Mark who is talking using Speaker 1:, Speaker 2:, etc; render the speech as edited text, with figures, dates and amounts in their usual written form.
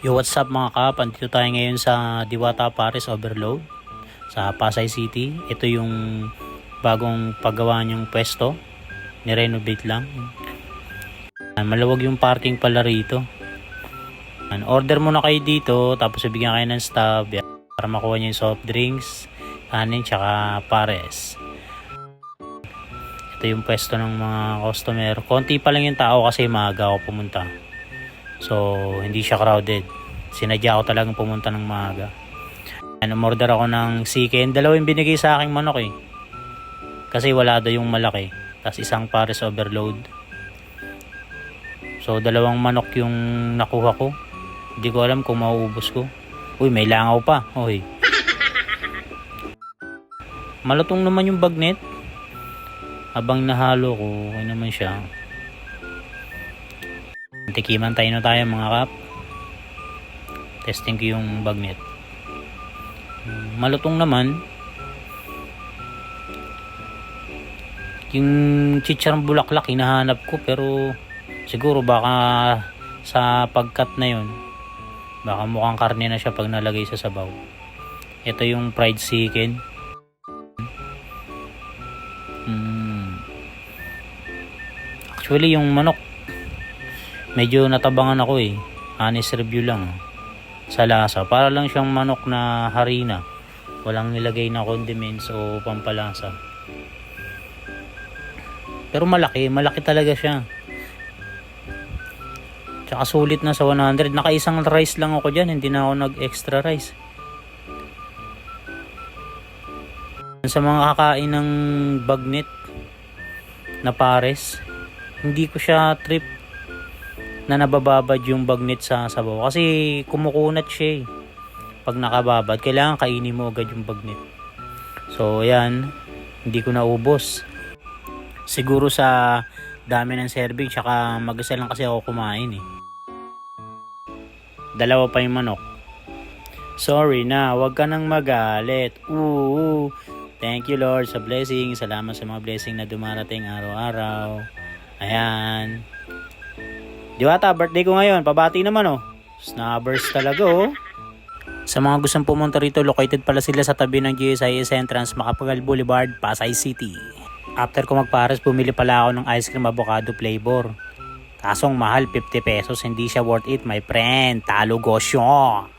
Speaker 1: Yo, what's up mga kap? Andito tayo ngayon sa Diwata Paris Overload sa Pasay City. Ito yung bagong paggawa niyong pwesto. Ni-renovate lang. Maluwag yung parking pala rito. Order muna kayo dito tapos bibigyan kayo ng stub para makuha niyo yung soft drinks, kanin, tsaka pares. Ito yung pwesto ng mga customer. Konti pa lang yung tao kasi maaga ako pumunta. So, hindi siya crowded. Sinadya ko talagang pumunta ng maaga. Umorder ako ng chicken. Dalawa yung binigay sa aking manok eh. Kasi wala daw yung malaki. Tapos isang pares overload. So, dalawang manok yung nakuha ko. Hindi ko alam kung mauubos ko. Uy, may langaw pa. Uy. Malutong naman yung bagnet. Habang nahalo ko, okay naman siya. Tikiman tayo na tayo mga kap. Testing ko yung bagnet. Malutong naman. Yung chicharong bulaklak hinahanap ko pero siguro baka sa pagkat na yun baka mukhang karne na siya pag nalagay sa sabaw. Ito yung fried chicken. Actually yung manok medyo natabangan ako eh. Honest review lang. Sa lasa. Para lang siyang manok na harina. Walang nilagay na condiments o pampalasa. Pero malaki. Malaki talaga siya. Tsaka sulit na sa 100. Nakaisang rice lang ako dyan. Hindi na ako nag-extra rice. Sa mga kakain ng bagnet na pares, hindi ko siya trip na nabababad yung bagnet sa sabaw kasi kumukunat siya eh. Pag nakababad kailangan kainin mo agad yung bagnet. So ayan, hindi ko naubos. Siguro sa dami ng serving tsaka mag-isa lang kasi ako kumain eh. Dalawa pa yung manok. Sorry na, wag ka nang magalit. Thank you Lord sa blessing. Salamat sa mga blessing na dumarating araw-araw. Ayan. Diwata, birthday ko ngayon. Pabati naman oh. Snabbers talaga oh. Sa mga gustong pumunta rito, located pala sila sa tabi ng GSIS Entrance, Macapagal Boulevard, Pasay City. After ko magpares, bumili pala ako ng ice cream avocado flavor. Kasong mahal, 50 pesos. Hindi siya worth it, my friend. Talo gosyo.